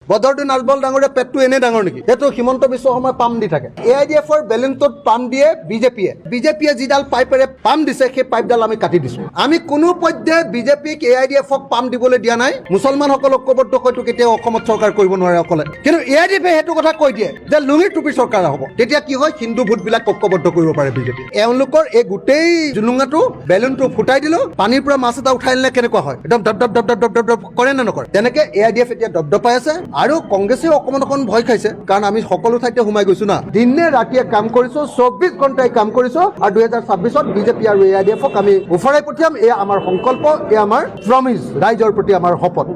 বদৰুদ্দিন আজমল ডাঙৰীয়া পেটটো এনে ডাঙৰ নেকি? সেইটো হিমন্ত বিশ্ব শৰ্মাই পাম দি থাকে। AIDFৰ বেলুনটোত পাম দিয়ে বিজেপিয়ে যিডাল পাইপেৰে পাম দিছে সেই পাইপডাল আমি কাটি দিছো। আমি কোনো পধ্যে বিজেপিক AIDFক পাম দিবলৈ দিয়া নাই। মুছলমানসকল ঐক্যবদ্ধ হয়তো কেতিয়াও অসমত চৰকাৰ কৰিব নোৱাৰে অকলে, কিন্তু AIDFে সেইটো কথা কৈ দিয়ে যে লুঙিৰ টুপিৰ চৰকাৰ হ'ব। তেতিয়া কি হয়, হিন্দু ভোটবিলাক ঐক্যবদ্ধ কৰিব পাৰে বিজেপি। এওঁলোকৰ এই গোটেই জুলুঙাটো বেলুনটো ফুটাই দিলো, পানীৰ পৰা মাছ এটা উঠাই নিলে কেনেকুৱা হয়, একদম ডপ ডপ ডপ ডপ ডপ ডপ ডপ কৰে নে নকৰে? তেনেকে AIDF এতিয়া দপদপাই আছে আৰু কংগ্ৰেছেও অকণ ভয় খাইছে, কাৰণ আমি সকলো ঠাইতে সোমাই গৈছো না। দিনে ৰাতিয়ে কাম কৰিছো, 24 ঘণ্টাই কাম কৰিছো, আৰু 2026ত বিজেপি আৰু AIDFক আমি উফৰাই পঠিয়াম। এয়া আমাৰ সংকল্প, এয়া আমাৰ প্ৰমিজ, ৰাইজৰ প্ৰতি আমাৰ শপত।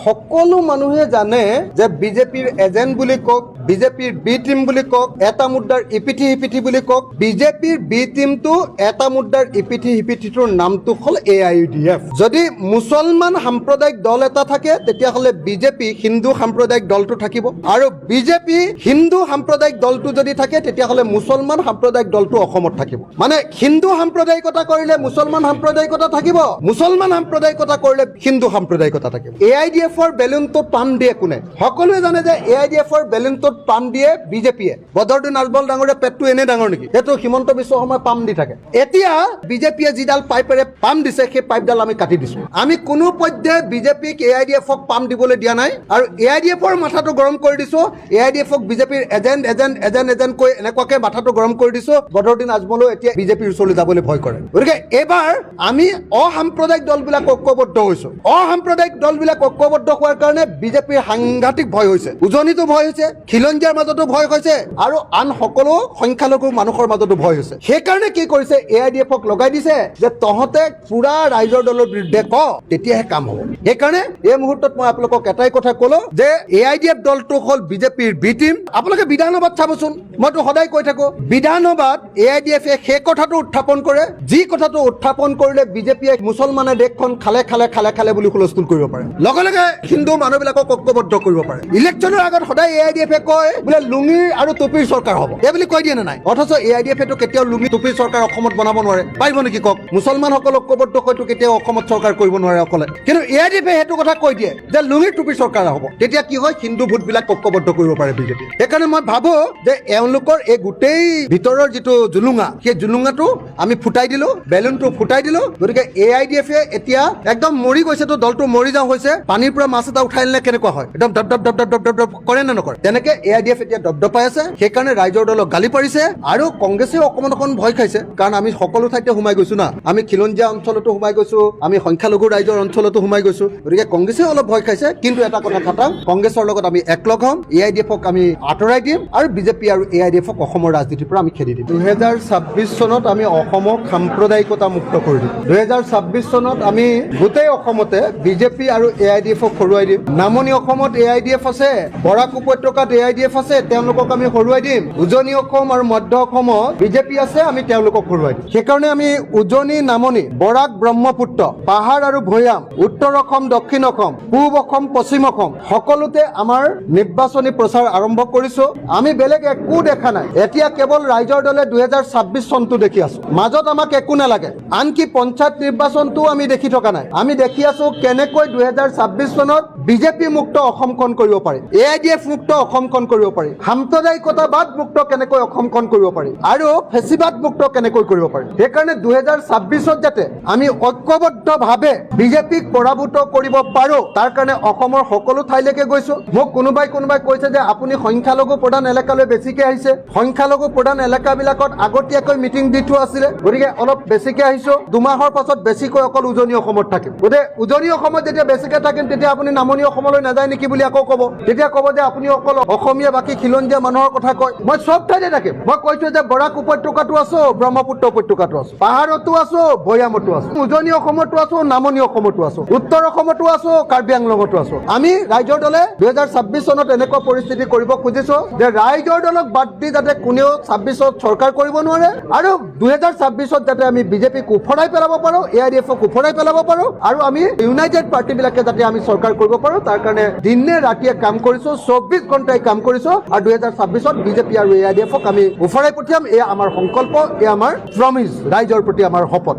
সকলো মানুহে জানে যে বিজেপিৰ এজেণ্ট বুলি কওক, বিজেপিৰ বি টিম বুলি কওক, এটা মুদ্ৰাৰ ইপিঠি সিপিঠি বুলি কওক, বিজেপিৰ বি টিমটো এটা মুদ্ৰাৰ ইপিঠি সিপিঠিটোৰ নামটো হ'ল AIDF। যদি মুছলমান সাম্প্ৰদায়িক দল এটা থাকে তেতিয়াহ'লে বিজেপি হিন্দু সাম্প্ৰদায়িক দলটো থাকিব, আৰু বিজেপি হিন্দু সাম্প্ৰদায়িক দলটো যদি থাকে তেতিয়াহ'লে মুছলমান সাম্প্ৰদায়িক দলটো অসমত থাকিব। মানে হিন্দু সাম্প্ৰদায়িকতা কৰিলে মুছলমান সাম্প্ৰদায়িকতা থাকিব, মুছলমান সাম্প্ৰদায়িকতা কৰিলে হিন্দু সাম্প্ৰদায়িকতা থাকিব। AIDFৰ বেলুনটোত পাম দিয়ে কোনে? সকলোৱে জানে যে AIDFৰ বেলুনটোত পাম দিয়ে বিজেপিয়ে। বদৰুদ্দিন আজমল ডাঙৰীয়া পেটটো এনে ডাঙৰ নেকি? সেইটো হিমন্ত বিশ্ব শৰ্মাই পাম দি থাকে। এতিয়া বিজেপিয়ে যিডাল পাইপেৰে পাম দিছে সেই পাইপডাল আমি কাটি দিছো। আমি কোনো পধ্যে বিজেপিক AIDFক পাম দিবলৈ দিয়া নাই, আৰু AIDFৰ মাথাটো গৰম কৰি দিছো। AIDFক বিজেপিৰ এজেণ্ট কৈ এনেকুৱাকে মাথাটো গৰম কৰি দিছো, বদৰুদ্দিন আজমলেও এতিয়া বিজেপিৰ ওচৰলৈ যাবলৈ ভয় কৰে। গতিকে এইবাৰ আমি অসাম্প্ৰদায়িক দলবিলাক ঐক্যবদ্ধ হৈছো। অসাম্প্ৰদায়িক দলবিলাক ঐক্যবদ্ধ হোৱাৰ কাৰণে বিজেপিৰ সাংঘাতিক ভয় হৈছে, উজনিতো ভয় হৈছে, খিলঞ্জীয়াৰ মাজতো ভয় হৈছে, আৰু আন সকলো সংখ্যালঘু মানুহৰ মাজতো ভয় হৈছে। সেইকাৰণে কি কৰিছে, AIDFক লগাই দিছে যে তহঁতে পুৰা ৰাইজৰ দলৰ বিৰুদ্ধে ক, তেতিয়াহে কাম হ'ব। সেইকাৰণে এই মুহূৰ্তত মই আপোনালোকক এটাই কথা ক'লো যে AIDF দলটো হ'ল বিজেপিৰ বি টিম। আপোনালোকে বিধানসভাত চাবচোন, মইতো সদায় কৈ থাকো, বিধানসভাত AIDFে সেই কথাটো উত্থাপন কৰে যি কথাটো উত্থাপন কৰিলে বিজেপিয়ে মুছলমানে দেশখন খালে বুলি হুলস্থুল কৰিব পাৰে, লগে লগে হিন্দু মানুহবিলাকক ঐক্যবদ্ধ কৰিব পাৰে। ইলেকশ্যনৰ আগত সদায় AIDFে কয় বোলে লুঙিৰ আৰু টুপিৰ চৰকাৰ হ'ব, এই বুলি কৈ দিয়ে নে নাই? অথচ AIDFেটো কেতিয়াও লুঙি টুপিৰ চৰকাৰ অসমত বনাব নোৱাৰে, পাৰিব নেকি কওক? মুছলমানসকল ঐক্যবদ্ধ হয়তো কেতিয়াও অসমত চৰকাৰ কৰিব নোৱাৰে অকলে, কিন্তু AIDFে সেইটো কথা কৈ দিয়ে যে লুঙিৰ টুপিৰ চৰকাৰ হ'ব। তেতিয়া কি হয়, হিন্দু ভোটবিলাক ঐক্যবদ্ধ কৰিব পাৰে বিজেপি। সেইকাৰণে মই ভাবো যে এওঁলোকৰ এই গোটেই ভিতৰৰ যিটো জুলুঙা, সেই জুলুঙাটো আমি ফুটাই দিলো, বেলুনটো ফুটাই দিলো। গতিকে AIDFে এতিয়া একদম মৰি গৈছেতো, দলটো মৰি যাওঁ হৈছে, পানীৰ পৰা মাছ এটা উঠাই নিলে কেনেকুৱা হয়, একদম ডপ ডপ ডপ ডপ ডপ ডপ ডপ কৰে নে নকৰে? তেনেকে AIDF এতিয়া দপদপাই আছে। সেইকাৰণে ৰাইজৰ দলক গালি পাৰিছে, আৰু কংগ্ৰেছেও অকণ ভয় খাইছে, কাৰণ আমি সকলো ঠাইতে সোমাই গৈছো না। আমি খিলঞ্জীয়া অঞ্চলতো সোমাই গৈছো, আমি সংখ্যালঘু ৰাইজৰ অঞ্চলতো সোমাই গৈছো। গতিকে কংগ্ৰেছেও অলপ ভয় খাইছে, কিন্তু এটা কথা খাটাং, কংগ্ৰেছৰ লগত আমি একলগ হ'ম, AIDFক আমি আঁতৰাই দিম, আৰু বিজেপি আৰু AIDFক অসমৰ ৰাজনীতিৰ পৰা আমি খেদি দিম। 2026 চনত আমি অসমক সাম্প্ৰদায়িকতা মুক্ত কৰি দিম। 2026 চনত আমি গোটেই অসমতে বিজেপি আৰু AIDFক হৰুৱাই দিম। নামনি অসমত AIDF আছে, বৰাক উপত্যকাত AIDF আছে, তেওঁলোকক আমি হৰুৱাই দিম। উজনি অসম আৰু মধ্য অসমত বিজেপি আছে, আমি তেওঁলোকক হৰুৱাই দিম। সেইকাৰণে আমি উজনি, নামনি, বৰাক, ব্ৰহ্মপুত্ৰ, পাহাৰ আৰু ভৈয়াম, উত্তৰ অসম, দক্ষিণ অসম, পূব অসম, পশ্চিম অসম, সকলোতে আমাৰ নিৰ্বাচনী প্ৰচাৰ আৰম্ভ কৰিছো। আমি বেলেগ একো দেখা নাই, এতিয়া কেৱল ৰাইজৰ দলে 2026 চনটো দেখি আছো। মাজত আমাক একো নালাগে, আনকি পঞ্চায়ত নিৰ্বাচনটো আমি দেখি থকা নাই। আমি দেখি আছো কেনেকৈ 2026 চনত বিজেপি মুক্ত অসমখন কৰিব পাৰি, AIDF মুক্ত অসমখন কৰিব পাৰি, সাম্প্ৰদায়িকতাবাদ মুক্ত কেনেকৈ অসমখন কৰিব পাৰি, আৰু ফেচিবাদ মুক্ত কেনেকৈ কৰিব পাৰি। সেইকাৰণে 2026ত যাতে আমি ঐক্যবদ্ধভাৱে বিজেপিক পৰাভূত কৰিব পাৰো, তাৰ কাৰণে অসমৰ সকলো ঠাইলৈকে গৈছো। মোক কোনোবাই কৈছে যে আপুনি সংখ্যালঘু প্ৰধান এলেকালৈ বেছিকে আহিছে। সংখ্যালঘু প্ৰধান এলেকাবিলাকত আগতীয়াকৈ মিটিং দি থোৱা আছিলে, গতিকে অলপ বেছিকে আহিছো। 2 মাহৰ পাছত বেছিকৈ অকল উজনি অসমত থাকিম। গতিকে উজনি অসমত যেতিয়া বেছিকে থাকিম, তেতিয়া আপুনি নামনি অসমলৈ নাযায় নেকি বুলি আকৌ ক'ব। তেতিয়া ক'ব যে আপুনি অকল অসমীয়া বাকী খিলঞ্জীয়া মানুহৰ কথা কয়। মই চব ঠাইতে থাকিম। মই কৈছো যে বৰাক উপত্যকাতো আছো, ব্ৰহ্মপুত্ৰ উপত্যকাতো আছো, পাহাৰতো আছো, ভৈয়ামতো আছো, উজনি অসমতো আছো, নামনি অসমতো আছো, উত্তৰ অসমতো আছো, কাৰ্বি আংলঙতো আছো। আমি ৰাইজৰ দলে 2026 চনত এনেকুৱা পৰিস্থিতি কৰিব খুজিছো যে ৰাইজৰ দলক বাদ দি যাতে কোনেও 26ত চৰকাৰ কৰিব নোৱাৰে আৰু 2026ত যাতে আমি বিজেপিক উফৰাই পেলাব পাৰোঁ, AIDFক উফৰাই পেলাব পাৰোঁ আৰু আমি ইউনাইটেড পাৰ্টিবিলাকে যাতে আমি চৰকাৰ কৰিব পাৰোঁ তাৰ কাৰণে দিনে ৰাতিয়ে কাম কৰিছোঁ, 24 ঘণ্টাই কাম কৰিছোঁ আৰু 2026ত বিজেপি আৰু AIDFক আমি উফৰাই পঠিয়াম। এয়া আমাৰ সংকল্প, এয়া আমাৰ প্ৰমিজ, ৰাইজৰ প্ৰতি আমাৰ শপত।